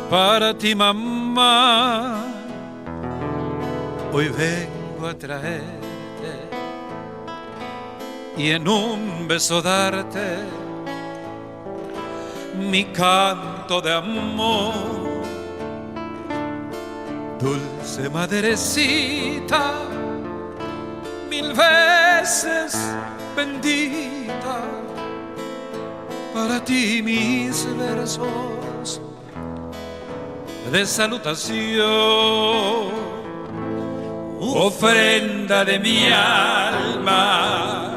para ti, mamá. Hoy vengo a traerte y en un beso darte mi canto de amor. Dulce madrecita, mil veces bendita, para ti mis versos de salutación. Ofrenda de mi alma,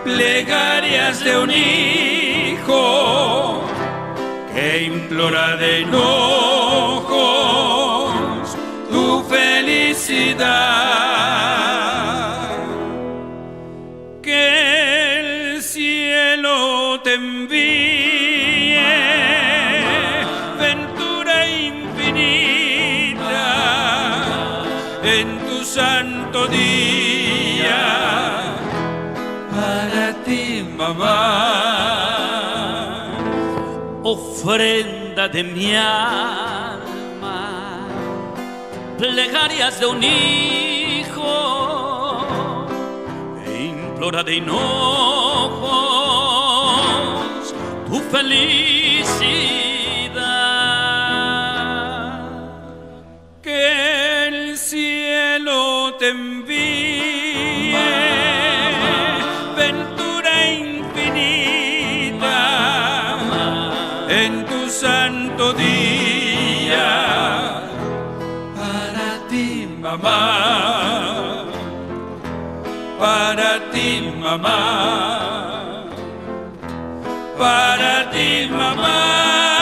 plegarias de un hijo que implora de enojos tu felicidad. Que el cielo te envíe ventura infinita en tu santo día, para ti, mamá. Ofrenda de mi alma, plegarias de un hijo que implora de enojos tu felicidad. Que el cielo te envíe ventura infinita en tu santo día, para ti, mamá, para ti, mamá, para ti, mamá.